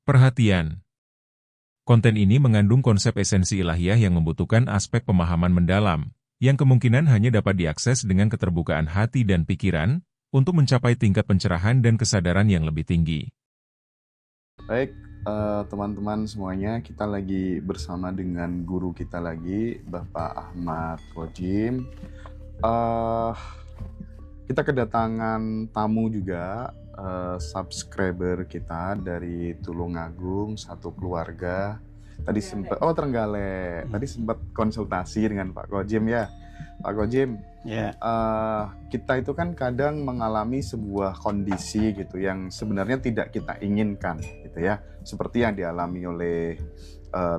Perhatian! Konten ini mengandung konsep esensi ilahiyah yang membutuhkan aspek pemahaman mendalam, yang kemungkinan hanya dapat diakses dengan keterbukaan hati dan pikiran, untuk mencapai tingkat pencerahan dan kesadaran yang lebih tinggi. Baik, teman-teman semuanya, kita lagi bersama dengan guru kita lagi, Bapak Ahmad Khodim. Kita kedatangan tamu juga, subscriber kita dari Tulungagung, satu keluarga. Tadi sempat, Trenggalek. Tadi sempat konsultasi dengan Pak Khodim ya. Pak Khodim, kita itu kan kadang mengalami sebuah kondisi gitu yang sebenarnya tidak kita inginkan gitu ya, seperti yang dialami oleh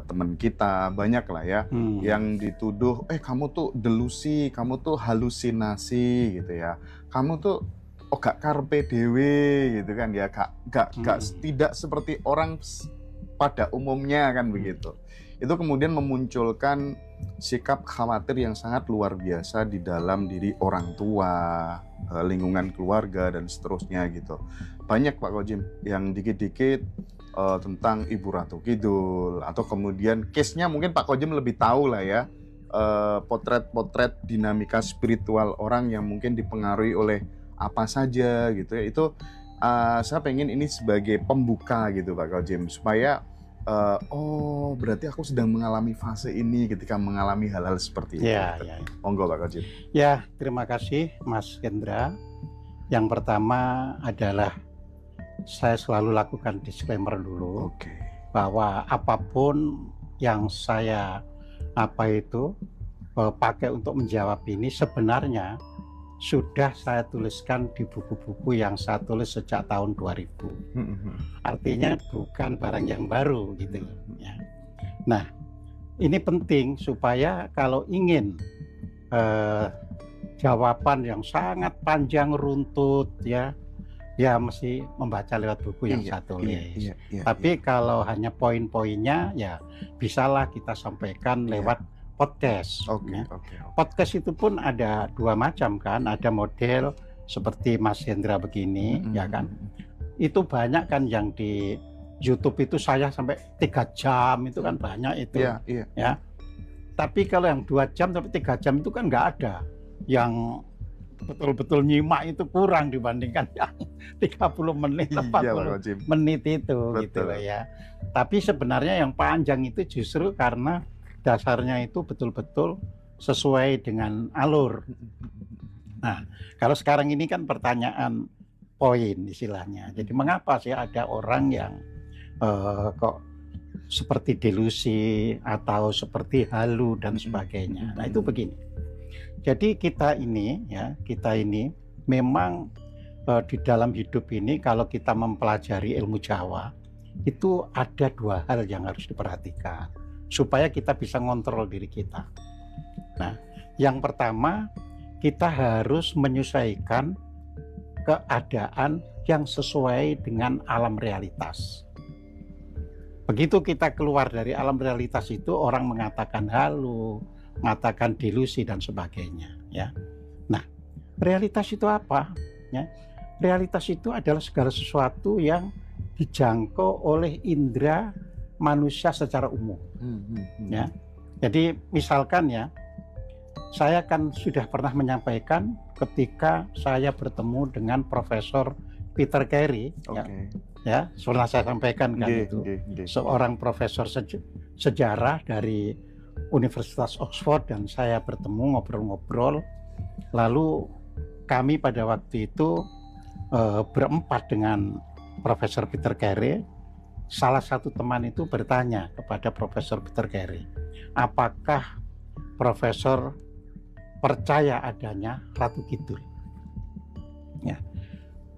teman kita, banyak lah ya, yang dituduh, kamu tuh delusi, kamu tuh halusinasi gitu ya, kamu tuh gak karpe dewe gitu kan ya, tidak seperti orang pada umumnya kan begitu. Itu kemudian memunculkan sikap khawatir yang sangat luar biasa di dalam diri orang tua, lingkungan keluarga dan seterusnya gitu. Banyak Pak Khodim yang dikit-dikit tentang Ibu Ratu Kidul, atau kemudian case-nya mungkin Pak Khodim lebih tahu lah ya, potret-potret dinamika spiritual orang yang mungkin dipengaruhi oleh apa saja gitu ya. Itu saya pengen ini sebagai pembuka gitu Pak Khodim, supaya berarti aku sedang mengalami fase ini ketika mengalami hal-hal seperti itu. Monggo Pak Khodim. Ya, terima kasih Mas Hendra. Yang pertama adalah saya selalu lakukan disclaimer dulu, bahwa apapun yang saya pakai untuk menjawab ini sebenarnya sudah saya tuliskan di buku-buku yang saya tulis sejak tahun 2000. Artinya bukan barang yang baru gitu ya. Nah, ini penting supaya kalau ingin jawaban yang sangat panjang runtut ya mesti membaca lewat buku yang saya tulis. Tapi kalau hanya poin-poinnya ya bisalah kita sampaikan lewat podcast. Podcast itu pun ada dua macam kan, ada model seperti Mas Hendra begini ya kan. Itu banyak kan yang di YouTube itu saya sampai 3 jam itu kan banyak itu. Ya. Tapi kalau yang 2 jam sampai 3 jam itu kan nggak ada. Yang betul-betul nyimak itu kurang dibandingkan yang 30 menit, 40 menit itu gitu ya. Tapi sebenarnya yang panjang itu justru karena dasarnya itu betul-betul sesuai dengan alur. Nah, kalau sekarang ini kan pertanyaan poin istilahnya. Jadi mengapa sih ada orang yang kok seperti delusi atau seperti halu dan sebagainya. Nah, itu begini. Jadi kita ini memang di dalam hidup ini kalau kita mempelajari ilmu Jawa itu ada 2 hal yang harus diperhatikan supaya kita bisa ngontrol diri kita. Nah, yang pertama kita harus menyesuaikan keadaan yang sesuai dengan alam realitas. Begitu kita keluar dari alam realitas itu orang mengatakan halu, mengatakan delusi dan sebagainya ya. Nah, realitas itu apa ya? Realitas itu adalah segala sesuatu yang dijangkau oleh indera manusia secara umum ya. Jadi misalkan ya, saya kan sudah pernah menyampaikan ketika saya bertemu dengan Profesor Peter Carey ya, pernah saya sampaikan kan seorang profesor sejarah dari Universitas Oxford, dan saya bertemu ngobrol-ngobrol. Lalu kami pada waktu itu berempat dengan Profesor Peter Carey. Salah satu teman itu bertanya kepada Profesor Peter Carey, apakah Profesor percaya adanya Ratu Kidul? Ya.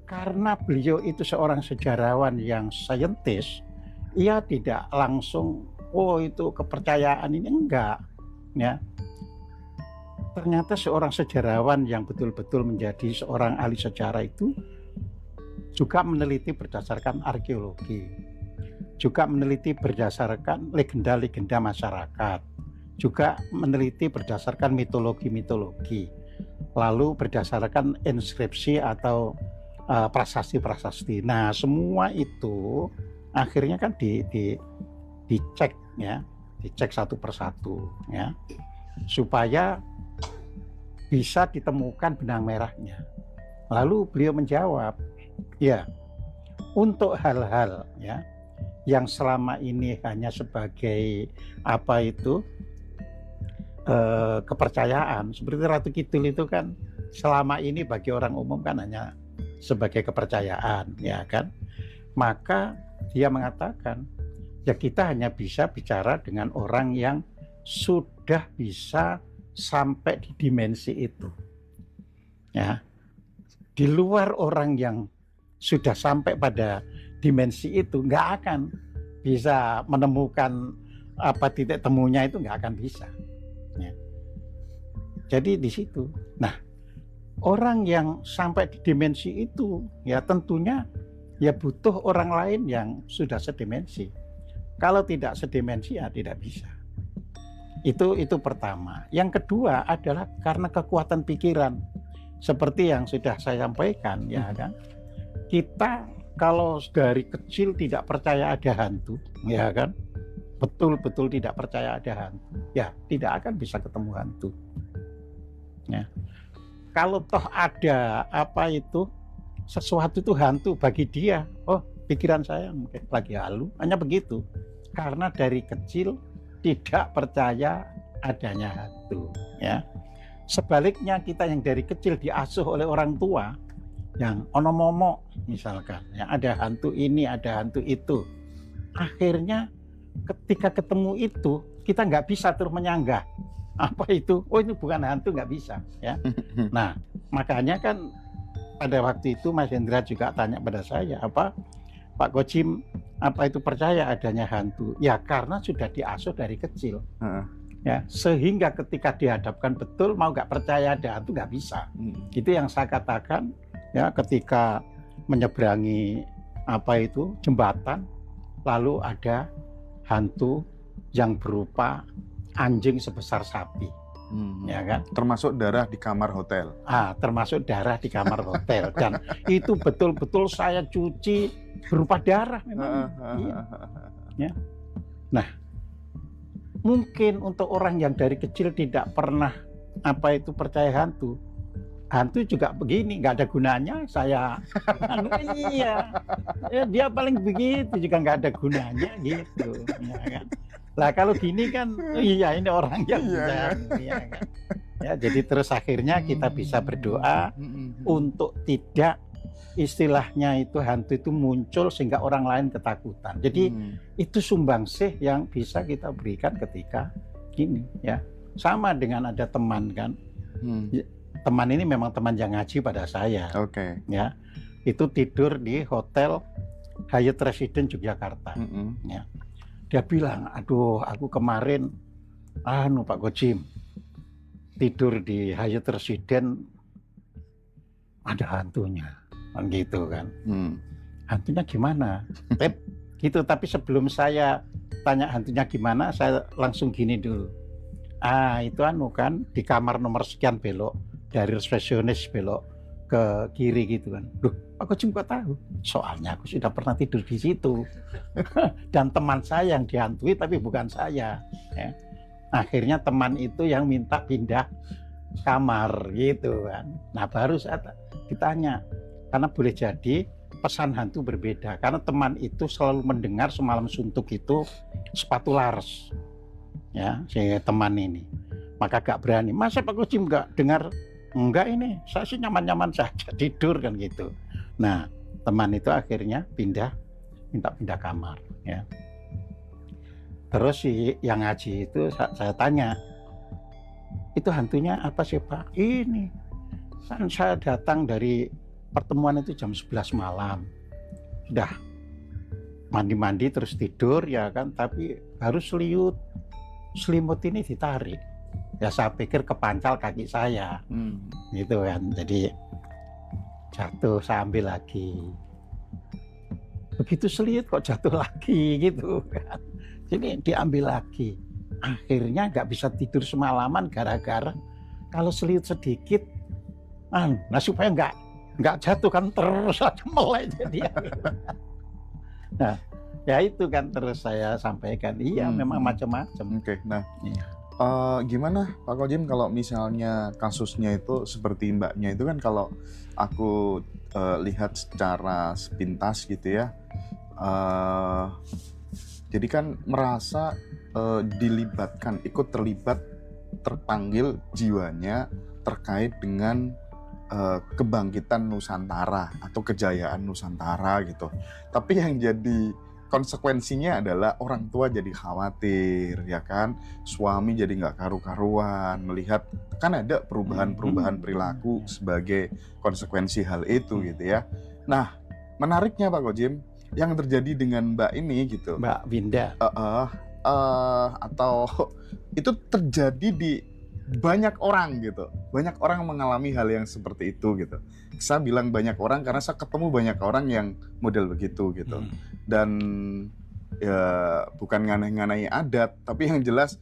Karena beliau itu seorang sejarawan yang saintis, ia tidak langsung itu kepercayaan ini, enggak ya. Ternyata seorang sejarawan yang betul-betul menjadi seorang ahli sejarah itu juga meneliti berdasarkan arkeologi, juga meneliti berdasarkan legenda-legenda masyarakat, juga meneliti berdasarkan mitologi-mitologi, lalu berdasarkan inskripsi atau prasasti-prasasti. Nah, semua itu akhirnya kan dicek ya, dicek satu persatu ya, supaya bisa ditemukan benang merahnya. Lalu beliau menjawab, ya, untuk hal-hal ya yang selama ini hanya sebagai kepercayaan, seperti Ratu Kidul itu kan selama ini bagi orang umum kan hanya sebagai kepercayaan, ya kan. Maka dia mengatakan, ya kita hanya bisa bicara dengan orang yang sudah bisa sampai di dimensi itu. Ya. Di luar orang yang sudah sampai pada dimensi itu nggak akan bisa menemukan titik temunya, itu nggak akan bisa. Ya. Jadi di situ. Nah, orang yang sampai di dimensi itu ya tentunya ya butuh orang lain yang sudah sedimensi. Kalau tidak sedimensi ya tidak bisa. Itu pertama. Yang kedua adalah karena kekuatan pikiran. Seperti yang sudah saya sampaikan ya kan. Kita kalau dari kecil tidak percaya ada hantu, ya kan? Betul-betul tidak percaya ada hantu. Ya, tidak akan bisa ketemu hantu. Ya. Kalau toh ada sesuatu itu hantu bagi dia, oh pikiran saya mungkin lagi halu, hanya begitu. Karena dari kecil tidak percaya adanya hantu, ya. Sebaliknya kita yang dari kecil diasuh oleh orang tua yang onomomo misalkan, ya ada hantu ini, ada hantu itu. Akhirnya ketika ketemu itu kita nggak bisa terus menyanggah apa itu, oh ini bukan hantu, nggak bisa, ya. Nah makanya kan pada waktu itu Mas Hendra juga tanya pada saya, Pak Gojim apa itu percaya adanya hantu? Ya karena sudah diasuh dari kecil, ya sehingga ketika dihadapkan betul mau nggak percaya ada hantu nggak bisa. Itu yang saya katakan ya, ketika menyeberangi jembatan lalu ada hantu yang berupa anjing sebesar sapi, ya kan? Termasuk darah di kamar hotel. Termasuk darah di kamar hotel, dan itu betul-betul saya cuci berupa darah memang. Ya. Nah, mungkin untuk orang yang dari kecil tidak pernah percaya hantu. Hantu juga begini, nggak ada gunanya saya. Iya, ya, dia paling begitu juga nggak ada gunanya gitu, ya kan. Lah kalau gini kan, iya ini orang yang ya kan. Ya, jadi terus akhirnya kita bisa berdoa untuk tidak istilahnya itu hantu itu muncul sehingga orang lain ketakutan. Jadi itu sumbangsih yang bisa kita berikan ketika gini, ya. Sama dengan ada teman kan. Teman ini memang teman yang ngaji pada saya. Oke. Ya. Itu tidur di hotel Hyatt Residence Yogyakarta. Ya. Dia bilang, aduh aku kemarin Pak Gojim tidur di Hyatt Residence ada hantunya, kan gitu kan. Hantunya gimana? Gitu. Tapi sebelum saya tanya hantunya gimana, saya langsung gini dulu. Itu kan di kamar nomor sekian belok dari resepsionis belok ke kiri gitu kan. Loh, Pak Gojim kok tahu? Soalnya aku sudah pernah tidur di situ. Dan teman saya yang dihantui tapi bukan saya. Ya. Akhirnya teman itu yang minta pindah kamar gitu kan. Nah baru saya ditanya, karena boleh jadi pesan hantu berbeda. Karena teman itu selalu mendengar semalam suntuk itu sepatu Lars. Ya, si teman ini. Maka gak berani. Masa Pak Gojim gak dengar? Enggak, ini saya sih nyaman-nyaman saja tidur kan gitu. Nah teman itu akhirnya minta pindah kamar, ya. Terus si yang ngaji itu saya tanya, itu hantunya apa sih Pak? Ini kan saya datang dari pertemuan itu jam 11 malam, sudah mandi-mandi terus tidur ya kan, tapi harus selimut ini ditarik. Ya saya pikir kepancal kaki saya, gitu kan. Jadi jatuh, saya ambil lagi. Begitu seliut kok jatuh lagi gitu kan. Jadi diambil lagi. Akhirnya nggak bisa tidur semalaman gara-gara kalau seliut sedikit, nah supaya nggak jatuh kan terus aja melek jadi. Nah Ya itu kan terus saya sampaikan, iya memang macam-macam. Oke, nah Iya. gimana Pak Kojim kalau misalnya kasusnya itu seperti Mbaknya itu kan, kalau aku lihat secara sepintas gitu ya, jadi kan merasa dilibatkan, ikut terlibat, terpanggil jiwanya terkait dengan kebangkitan Nusantara atau kejayaan Nusantara gitu. Tapi yang jadi konsekuensinya adalah orang tua jadi khawatir, ya kan? Suami jadi nggak karu-karuan, melihat kan ada perubahan-perubahan perilaku sebagai konsekuensi hal itu gitu ya. Nah, menariknya Pak Kojim, yang terjadi dengan Mbak ini gitu, Mbak Winda, atau itu terjadi di banyak orang gitu. Banyak orang mengalami hal yang seperti itu gitu. Saya bilang banyak orang karena saya ketemu banyak orang yang model begitu gitu. Dan ya bukan nganeh-nganehi adat, tapi yang jelas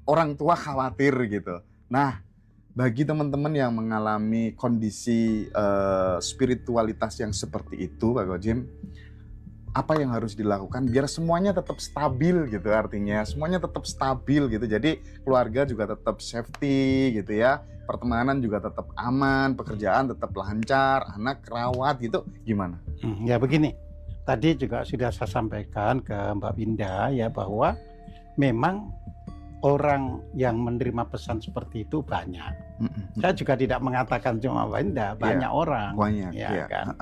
orang tua khawatir gitu. Nah, bagi teman-teman yang mengalami kondisi spiritualitas yang seperti itu, Pak Kojim, apa yang harus dilakukan biar semuanya tetap stabil gitu, artinya semuanya tetap stabil gitu, jadi keluarga juga tetap safety gitu ya, pertemanan juga tetap aman, pekerjaan tetap lancar, anak rawat gitu, gimana? Ya begini, tadi juga sudah saya sampaikan ke Mbak Winda ya, bahwa memang orang yang menerima pesan seperti itu banyak. Saya juga tidak mengatakan cuma Mbak Winda, banyak orang, banyak ya kan.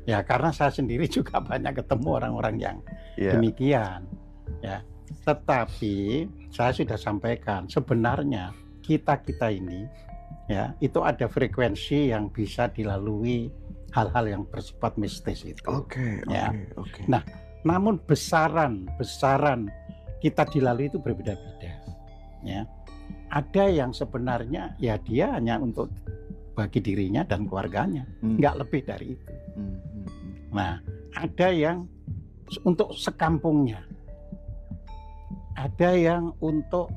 Ya karena saya sendiri juga banyak ketemu orang-orang yang demikian ya. Tetapi saya sudah sampaikan, sebenarnya kita ini ya itu ada frekuensi yang bisa dilalui hal-hal yang bersifat mistis itu. Oke. Nah, namun besaran kita dilalui itu berbeda-beda ya. Ada yang sebenarnya ya dia hanya untuk bagi dirinya dan keluarganya, nggak lebih dari itu. Nah, ada yang untuk sekampungnya, ada yang untuk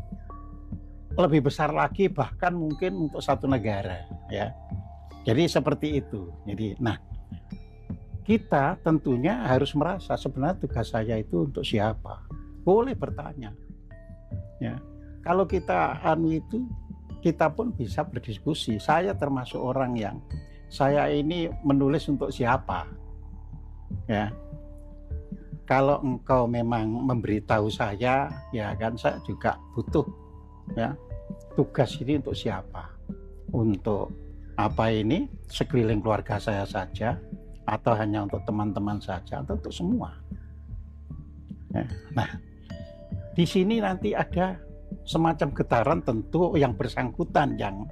lebih besar lagi, bahkan mungkin untuk satu negara, ya. Jadi seperti itu. Jadi, nah, kita tentunya harus merasa sebenarnya tugas saya itu untuk siapa. Boleh bertanya, ya. Kalau kita itu, kita pun bisa berdiskusi. Saya termasuk orang yang saya ini menulis untuk siapa. Ya, kalau engkau memang memberitahu saya, ya kan saya juga butuh ya tugas ini untuk siapa, untuk apa ini sekeliling keluarga saya saja, atau hanya untuk teman-teman saja, atau untuk semua. Ya. Nah, di sini nanti ada semacam getaran tentu yang bersangkutan yang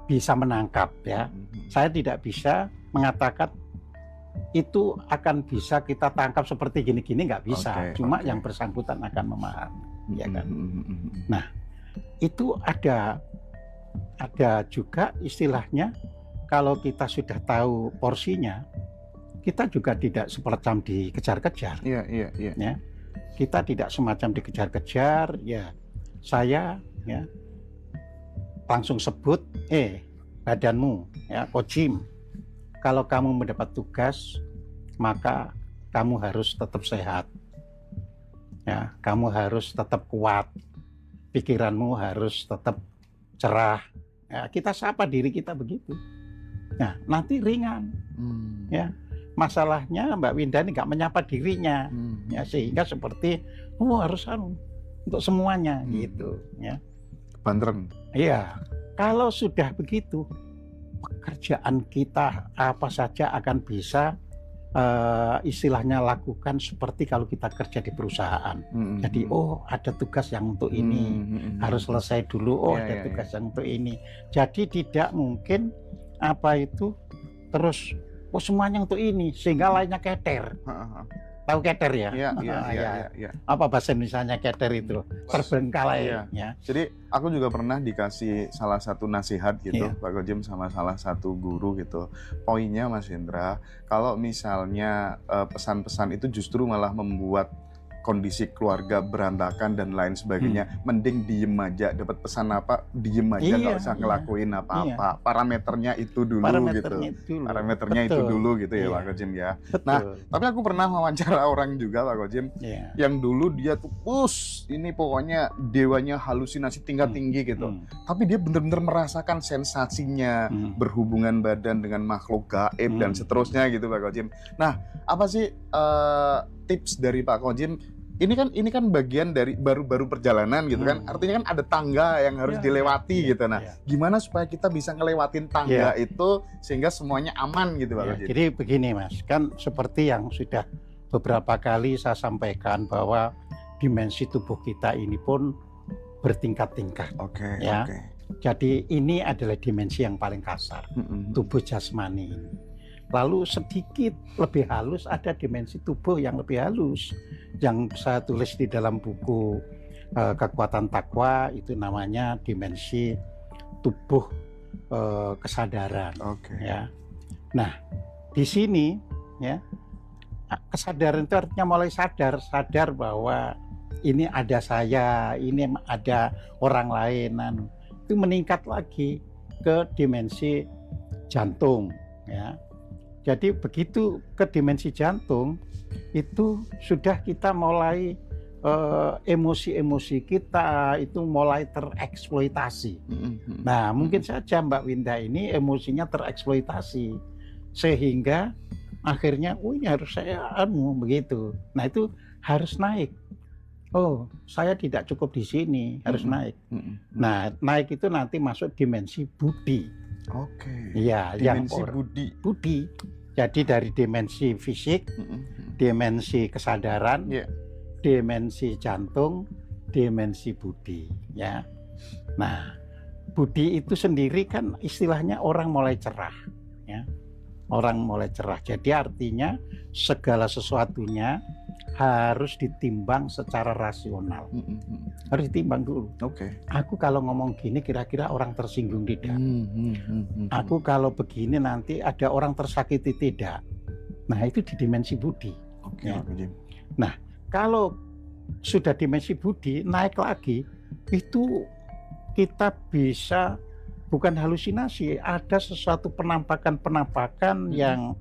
bisa menangkap ya. Saya tidak bisa mengatakan itu akan bisa kita tangkap seperti gini-gini, nggak bisa. Cuma yang bersangkutan akan memahami, ya kan. Nah, itu ada juga istilahnya, kalau kita sudah tahu porsinya, kita juga tidak semacam dikejar-kejar. Iya. Ya, kita tidak semacam dikejar-kejar. Ya, saya ya langsung sebut, badanmu, ya Kojim. Kalau kamu mendapat tugas, maka kamu harus tetap sehat. Ya, kamu harus tetap kuat. Pikiranmu harus tetap cerah. Ya, kita sapa diri kita begitu. Nah, nanti ringan. Ya, masalahnya Mbak Winda ini nggak menyapa dirinya. Ya, sehingga seperti harus untuk semuanya gitu. Ya. Bandren. Iya. Kalau sudah begitu, pekerjaan kita apa saja akan bisa istilahnya lakukan seperti kalau kita kerja di perusahaan. Jadi ada tugas yang untuk ini harus selesai dulu. Ada tugas yang untuk ini. Jadi tidak mungkin apa itu terus semuanya untuk ini sehingga lainnya keter. Tahu keter ya? Iya. Apa bahasa Indonesianya keter itu? Terbengkalai. Ya. Jadi aku juga pernah dikasih salah satu nasihat gitu, Pak Kojim, sama salah satu guru gitu. Poinnya Mas Hendra, kalau misalnya pesan-pesan itu justru malah membuat kondisi keluarga berantakan dan lain sebagainya, mending diem aja, dapat pesan apa diem aja, nggak usah ngelakuin apa-apa. Parameternya itu dulu gitu. Parameternya itu dulu gitu ya Pak Kojim ya. Betul. Nah, tapi aku pernah wawancara orang juga Pak Kojim, yang dulu dia tuh ini pokoknya dewanya halusinasi tingkat tinggi gitu. Tapi dia benar-benar merasakan sensasinya berhubungan badan dengan makhluk gaib dan seterusnya gitu Pak Kojim. Nah, apa sih tips dari Pak Kojim? Ini kan bagian dari baru perjalanan gitu kan. Artinya kan ada tangga yang harus dilewati gitu. Nah, gimana supaya kita bisa ngelewatin tangga itu sehingga semuanya aman gitu Pak Kojim? Jadi begini Mas, kan seperti yang sudah beberapa kali saya sampaikan bahwa dimensi tubuh kita ini pun bertingkat-tingkat. Jadi ini adalah dimensi yang paling kasar, tubuh jasmani ini. Lalu sedikit lebih halus ada dimensi tubuh yang lebih halus, yang saya tulis di dalam buku Kekuatan Takwa, itu namanya dimensi tubuh kesadaran. Ya. Nah, di sini ya, kesadaran itu artinya mulai sadar bahwa ini ada saya, ini ada orang lain. Itu meningkat lagi ke dimensi jantung ya. Jadi begitu ke dimensi jantung itu sudah kita mulai emosi-emosi kita itu mulai tereksploitasi. Nah, mungkin saja Mbak Winda ini emosinya tereksploitasi sehingga akhirnya ini harus saya begitu. Nah, itu harus naik. Oh, saya tidak cukup di sini, harus naik. Nah, naik itu nanti masuk dimensi budi. Iya, dimensi yang budi. Jadi dari dimensi fisik, dimensi kesadaran, dimensi jantung, dimensi budi, ya. Nah, budi itu sendiri kan istilahnya orang mulai cerah, ya. Orang mulai cerah. Jadi artinya segala sesuatunya harus ditimbang secara rasional. Harus ditimbang dulu. Aku kalau ngomong gini kira-kira orang tersinggung tidak? Aku kalau begini nanti ada orang tersakiti tidak? Nah, itu di dimensi budi. Nah, kalau sudah dimensi budi naik lagi, itu kita bisa bukan halusinasi, ada sesuatu penampakan yang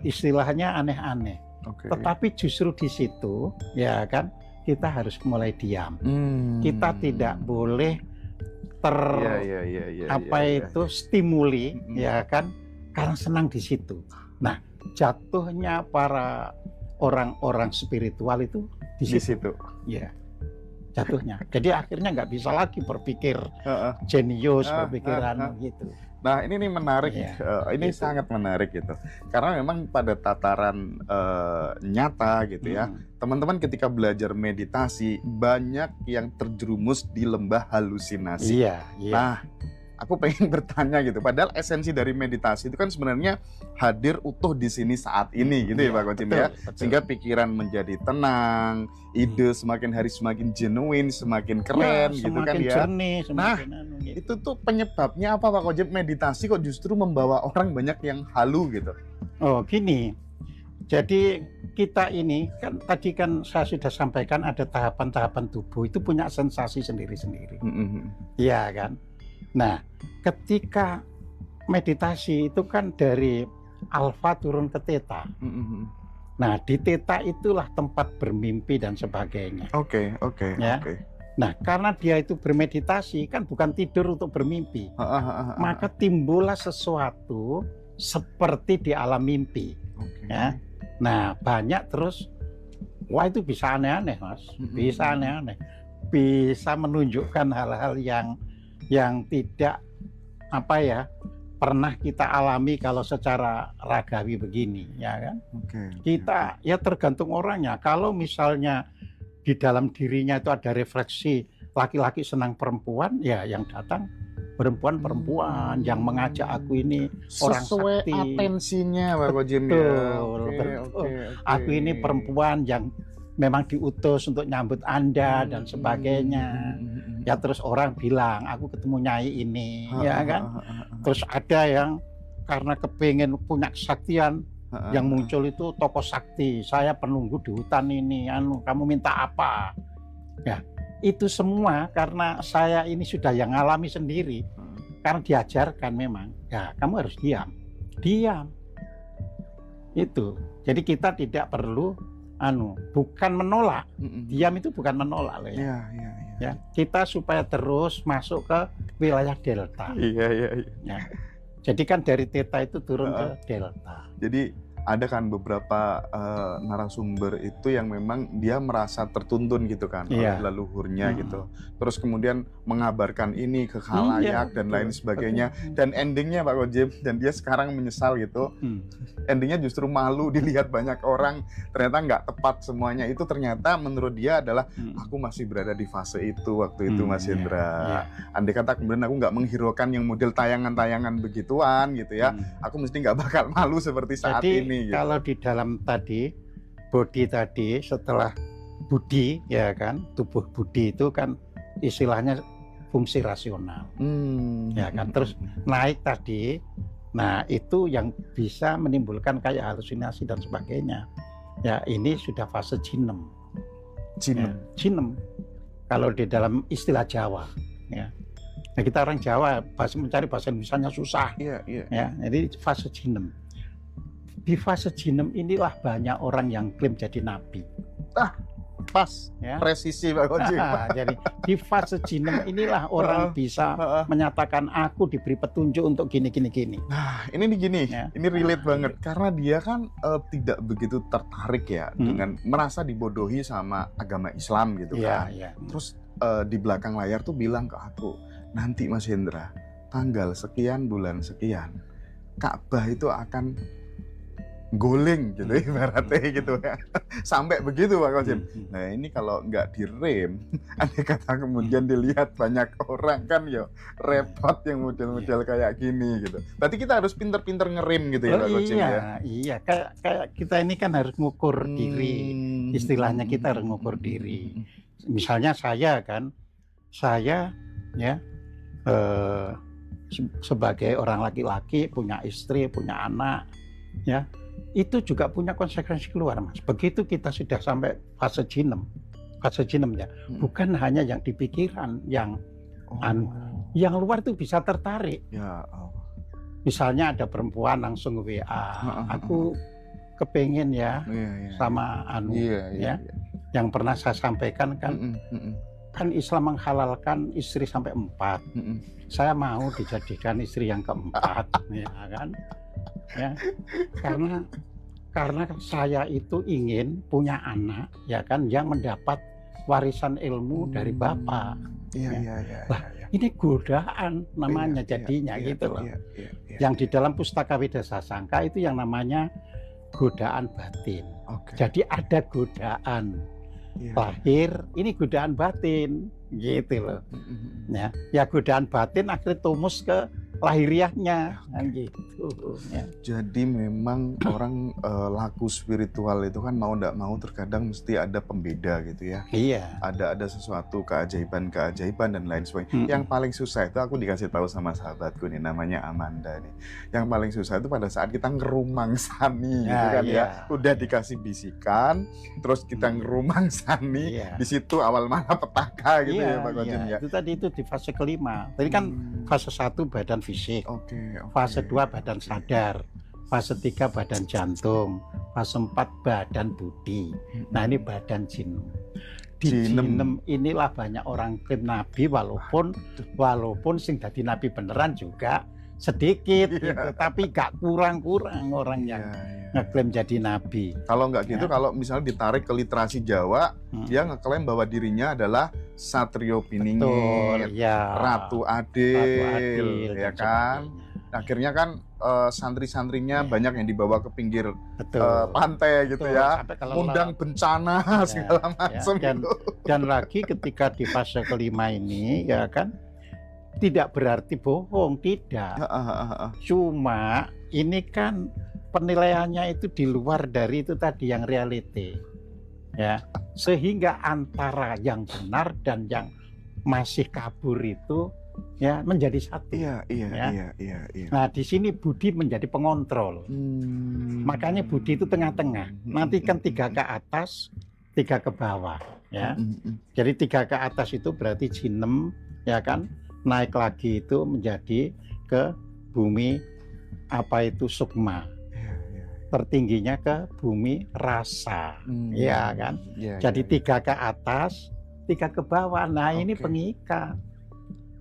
istilahnya aneh-aneh. Tetapi justru di situ ya kan kita harus mulai diam. Kita tidak boleh stimuli ya kan, karena senang di situ. Nah, jatuhnya para orang-orang spiritual itu di situ. Ya. Jatuhnya. Jadi akhirnya nggak bisa lagi berpikir jenius, berpikiran gitu. Nah, ini nih menarik, ini gitu. Sangat menarik gitu. Karena memang pada tataran nyata gitu ya, teman-teman ketika belajar meditasi banyak yang terjerumus di lembah halusinasi. Nah, aku pengen bertanya gitu. Padahal esensi dari meditasi itu kan sebenarnya hadir utuh di sini saat ini gitu ya Pak Kojim ya. Sehingga pikiran menjadi tenang, ide semakin hari semakin genuine, semakin keren gitu kan ya. Jernih, itu tuh penyebabnya apa Pak Kojim? Meditasi kok justru membawa orang banyak yang halu gitu. Oh gini, jadi kita ini kan tadi kan saya sudah sampaikan ada tahapan-tahapan tubuh itu punya sensasi sendiri-sendiri. Iya kan. Nah, ketika meditasi itu kan dari alfa turun ke theta. Nah, di theta itulah tempat bermimpi dan sebagainya. Ya. Nah, karena dia itu bermeditasi kan bukan tidur untuk bermimpi. Maka timbullah sesuatu seperti di alam mimpi. Ya. Nah, banyak terus wah itu bisa aneh-aneh, Mas. Bisa aneh-aneh. Bisa menunjukkan hal-hal yang tidak pernah kita alami kalau secara ragawi begini, ya kan? Kita ya tergantung orangnya. Kalau misalnya di dalam dirinya itu ada refleksi laki-laki senang perempuan, ya yang datang perempuan yang mengajak aku ini orang sesuai sakti. Atensinya Pak Kojim ya. Betul. Aku ini perempuan yang memang diutus untuk nyambut Anda dan sebagainya. Ya terus orang bilang aku ketemu nyai ini, ya kan. Terus ada yang karena kepengen punya kesaktian Yang muncul itu tokoh sakti, saya penunggu di hutan ini, kamu minta apa? Ya, itu semua karena saya ini sudah yang ngalami sendiri. Karena diajarkan memang, ya kamu harus diam. Itu. Jadi kita tidak perlu bukan menolak. Diam itu bukan menolak loh ya. Ya, kita supaya terus masuk ke wilayah delta. Ya. Jadi kan dari theta itu turun ke delta. Jadi ada kan beberapa narasumber itu yang memang dia merasa tertuntun gitu kan oleh leluhurnya gitu. Terus kemudian mengabarkan ini ke khalayak dan lain sebagainya. Dan endingnya Pak Kojim, dan dia sekarang menyesal gitu. Endingnya justru malu dilihat banyak orang, ternyata nggak tepat semuanya. Itu ternyata menurut dia adalah aku masih berada di fase itu waktu itu Mas Hendra. Andai kata kemudian aku nggak menghiraukan yang model tayangan-tayangan begituan gitu ya, aku mesti nggak bakal malu seperti saat ini. Gitu. Kalau di dalam tadi body tadi setelah budi ya kan, tubuh budi itu kan istilahnya fungsi rasional. Ya kan, terus naik tadi. Nah, itu yang bisa menimbulkan kayak halusinasi dan sebagainya. Ya, ini sudah fase jinem. Jinem. Kalau di dalam istilah Jawa, ya. Nah, kita orang Jawa mencari bahasa Indonesianya susah. Ya, jadi fase jinem. Di fase jinem inilah banyak orang yang klaim jadi nabi. Pas, ya. Presisi Pak Kojim. Jadi di fase jinem inilah orang bisa menyatakan aku diberi petunjuk untuk gini. Nah, ini gini, ini relate banget karena dia kan tidak begitu tertarik ya dengan merasa dibodohi sama agama Islam gitu kan. Terus di belakang layar tuh bilang ke aku, nanti Mas Hendra, tanggal sekian bulan sekian, Ka'bah itu akan guling gitu ibaratnya gitu ya. Sampai begitu Pak Kojim. Nah ini kalau nggak direm, andai kata kemudian dilihat banyak orang kan ya repot yang model-model kayak gini gitu. Berarti kita harus pinter-pinter ngerem gitu ya Pak Kojim ya. Iya, kayak kita ini kan harus ngukur diri. Istilahnya kita harus ngukur diri. Misalnya saya ya sebagai orang laki-laki punya istri, punya anak ya. Itu juga punya konsekuensi keluar Mas. Begitu kita sudah sampai fase jinemnya, bukan hanya yang di pikiran, yang luar itu bisa tertarik. Misalnya ada perempuan langsung WA, aku kepengen sama yang pernah saya sampaikan kan, kan Islam menghalalkan istri sampai 4. Saya mau dijadikan istri yang keempat, ya kan? Ya, karena saya itu ingin punya anak ya kan yang mendapat warisan ilmu dari bapak. Ini godaan namanya jadinya gitu loh. Yang di dalam Pustaka Widasa Sangka itu yang namanya godaan batin. Jadi ada godaan lahir, ini godaan batin gitu loh. Ya godaan batin akhirnya tumus ke lahiriahnya kan gitu ya. Jadi memang orang laku spiritual itu kan mau tidak mau terkadang mesti ada pembeda gitu ya. Ada sesuatu keajaiban dan lain sebagainya. Yang paling susah itu aku dikasih tahu sama sahabatku nih namanya Amanda nih. Yang paling susah itu pada saat kita ngerumang sani gitu kan ya. Udah dikasih bisikan terus kita ngerumang sani di situ awal malapetaka gitu ya Pak Kojim ya. Itu tadi itu di fase kelima. Tadi kan fase 1 badan fisik, fase 2 badan sadar, fase 3 badan jantung, fase 4 badan budi. Nah ini badan jinem. Di jinem inilah banyak orang klaim nabi walaupun sing dadi nabi beneran juga sedikit gitu, tapi gak kurang-kurang orang yang ngeklaim jadi nabi. Kalau nggak gitu, kalau misalnya ditarik ke literasi Jawa, dia ngeklaim bahwa dirinya adalah Satrio Piningit, Ratu Adil, ya kan? Akhirnya kan santri-santrinya banyak yang dibawa ke pinggir pantai gitu ya, undang bencana segala macam. Dan lagi ketika di fase kelima ini ya kan, tidak berarti bohong, tidak. Cuma ini kan penilaiannya itu di luar dari itu tadi yang reality. Ya, sehingga antara yang benar dan yang masih kabur itu ya menjadi satu. Iya. Nah, di sini budi menjadi pengontrol. Makanya budi itu tengah-tengah. Nanti kan 3 ke atas, 3 ke bawah, ya. Jadi 3 ke atas itu berarti jinem, ya kan? Naik lagi itu menjadi ke bumi apa itu sukma. Tertingginya ke bumi rasa, ya kan? Jadi 3 ke atas, 3 ke bawah. Nah, ini pengikat.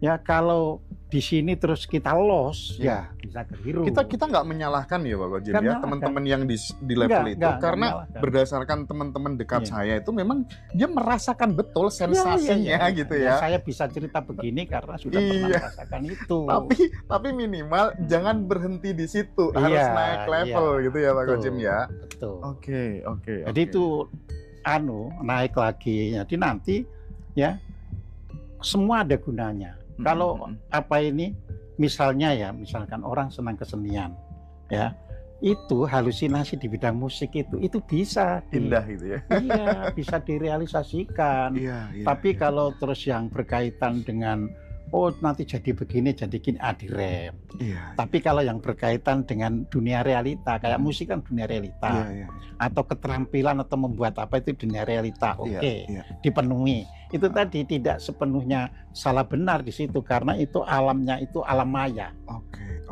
Ya kalau di sini terus kita los, ya bisa keliru. Kita nggak menyalahkan ya Pak Kojem ya, teman-teman yang di level itu, karena berdasarkan teman-teman dekat saya itu memang dia merasakan betul sensasinya gitu ya. Saya bisa cerita begini karena sudah pernah merasakan itu. Tapi minimal jangan berhenti di situ, harus naik level gitu ya Pak Kojem ya. Betul. Oke. Jadi itu naik lagi. Jadi nanti ya semua ada gunanya. Kalau misalkan orang senang kesenian, ya itu halusinasi di bidang musik itu bisa indah gitu ya. Iya, bisa direalisasikan. Tapi kalau terus yang berkaitan dengan nanti jadi begini, jadi gini, direm. Tapi kalau yang berkaitan dengan dunia realita, kayak musik kan dunia realita, atau keterampilan atau membuat apa itu dunia realita, dipenuhi. Itu tadi tidak sepenuhnya salah benar di situ, karena itu alamnya itu alam maya.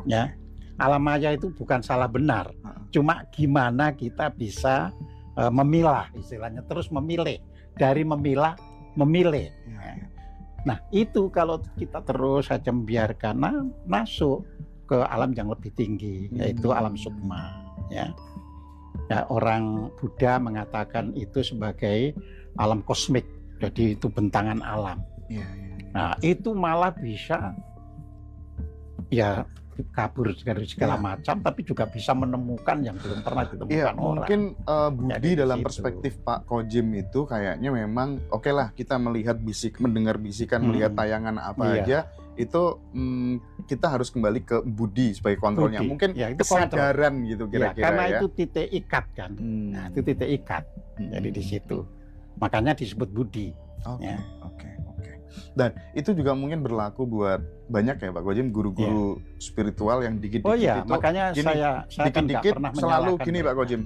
Ya, alam maya itu bukan salah benar, cuma gimana kita bisa memilah, istilahnya terus memilih, dari memilih. Nah itu kalau kita terus saja membiarkan masuk ke alam yang lebih tinggi, yaitu alam sukma. Ya, orang Buddha mengatakan itu sebagai alam kosmik. Jadi itu bentangan alam. Nah itu malah bisa ya kabur dari segala macam, tapi juga bisa menemukan yang belum pernah ditemukan orang. Mungkin Budi dalam perspektif Pak Kojem itu kayaknya memang oke lah kita melihat mendengar bisikan, melihat tayangan apa aja itu kita harus kembali ke Budi sebagai kontrolnya. Mungkin itu kesadaran gitu kira-kira karena itu titik ikat kan. Nah itu titik ikat. Jadi di situ. Makanya disebut budi. Oke. Dan itu juga mungkin berlaku buat banyak ya Pak Kojem guru-guru spiritual yang dikit-dikit itu. Makanya saya dikit-dikit kan selalu gini Pak Kojem.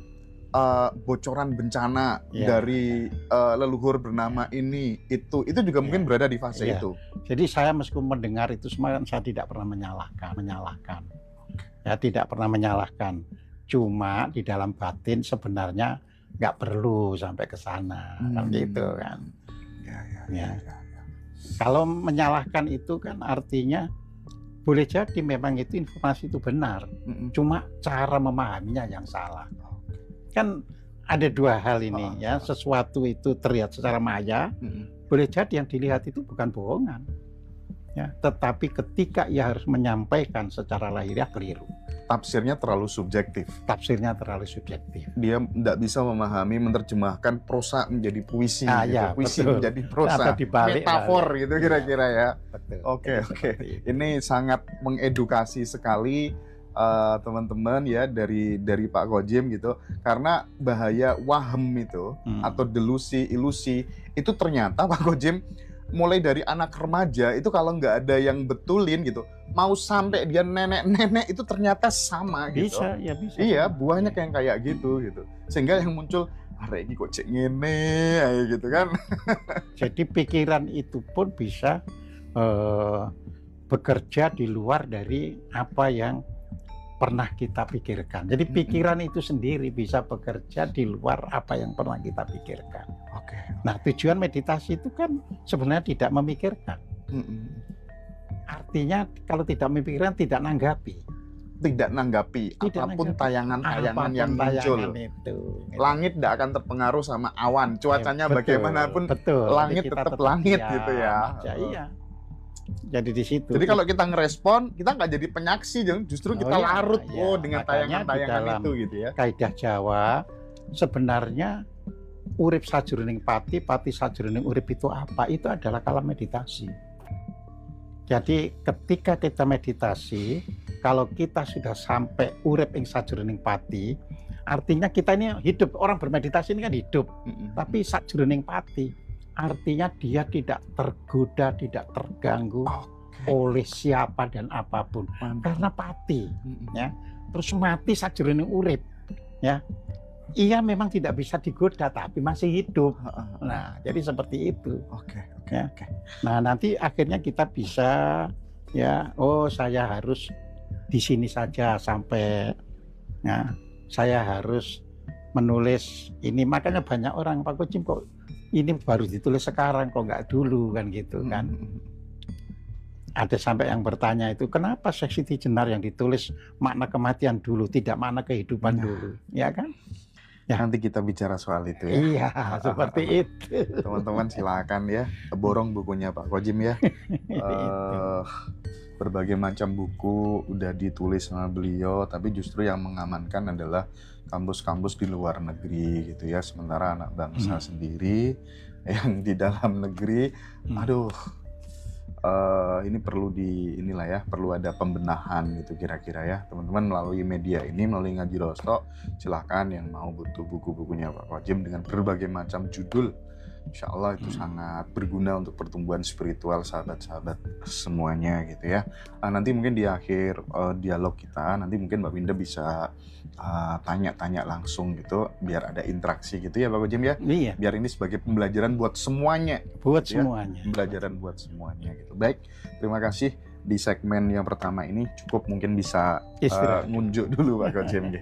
Bocoran bencana dari leluhur bernama ini itu juga mungkin berada di fase itu. Jadi saya meskipun mendengar itu semua, saya tidak pernah menyalahkan. Ya tidak pernah menyalahkan. Cuma di dalam batin sebenarnya nggak perlu sampai ke sana, kan gitu kan. Kalau menyalahkan itu kan artinya boleh jadi memang itu informasi itu benar, cuma cara memahaminya yang salah. Kan ada 2 hal ini ya, sesuatu itu terlihat secara maya, boleh jadi yang dilihat itu bukan bohongan. Ya, tetapi ketika ia harus menyampaikan secara lahiriah keliru. Tafsirnya terlalu subjektif. Dia tidak bisa memahami, menerjemahkan prosa menjadi puisi, puisi menjadi prosa, metafor gitu kira-kira ya. Oke. Ini sangat mengedukasi sekali teman-teman ya dari Pak Kojem gitu, karena bahaya wahem itu atau delusi, ilusi itu ternyata Pak Kojem mulai dari anak remaja itu kalau nggak ada yang betulin gitu, mau sampai dia nenek-nenek itu ternyata sama gitu. Bisa. Iya, banyak yang kayak gitu. Sehingga yang muncul, arek iki kok cek ngene gitu kan. Jadi pikiran itu pun bisa bekerja di luar dari apa yang pernah kita pikirkan. Jadi pikiran itu sendiri bisa bekerja di luar apa yang pernah kita pikirkan. Nah, tujuan meditasi itu kan sebenarnya tidak memikirkan. Artinya kalau tidak memikirkan, tidak nanggapi apapun tayangan-tayangan yang muncul. Langit tidak akan terpengaruh sama awan. Cuacanya bagaimanapun, langit tetap langit gitu ya. Iya. Jadi di situ. Jadi kalau kita ngerespon, kita nggak jadi penyaksi, justru kita larut dengan tayangan-tayangan itu gitu ya. Kaidah Jawa sebenarnya urip sajroning pati, pati sajroning urip itu apa? Itu adalah kala meditasi. Jadi ketika kita meditasi, kalau kita sudah sampai urip ing sajroning pati, artinya kita ini hidup. Orang bermeditasi ini kan hidup, tapi sajroning pati. Artinya dia tidak tergoda, tidak terganggu oleh siapa dan apapun. Karena pati, ya. Terus mati sajroning urip, ya. Ia memang tidak bisa digoda tapi masih hidup. Nah, jadi seperti itu. Oke. Nah, nanti akhirnya kita bisa, ya, oh saya harus di sini saja sampai, ya, saya harus menulis ini. Makanya banyak orang, Pak Kojim, kok ini baru ditulis sekarang, kok nggak dulu, kan gitu kan. Ada sampai yang bertanya itu, kenapa Syekh Siti Jenar yang ditulis makna kematian dulu, tidak makna kehidupan dulu, ya kan? Ya, nanti kita bicara soal itu ya. Iya, seperti itu. Teman-teman silakan ya, borong bukunya Pak Kojim ya. Berbagai macam buku udah ditulis sama beliau, tapi justru yang mengamankan adalah kampus-kampus di luar negeri gitu ya. Sementara anak bangsa sendiri yang di dalam negeri, aduh, ini perlu perlu ada pembenahan gitu kira-kira ya. Teman-teman melalui media ini, melalui Ngaji Rosto, silakan yang mau butuh buku-bukunya Pak Kojim dengan berbagai macam judul. Insya Allah itu sangat berguna untuk pertumbuhan spiritual sahabat-sahabat semuanya gitu ya. Nanti mungkin di akhir dialog kita, nanti mungkin Mbak Winda bisa tanya-tanya langsung gitu, biar ada interaksi gitu ya Pak Kojim ya. Iya. Biar ini sebagai pembelajaran buat semuanya. Buat gitu semuanya. Ya. Pembelajaran buat semuanya gitu. Baik, terima kasih. Di segmen yang pertama ini cukup mungkin bisa ngunjuk dulu Pak Kojim.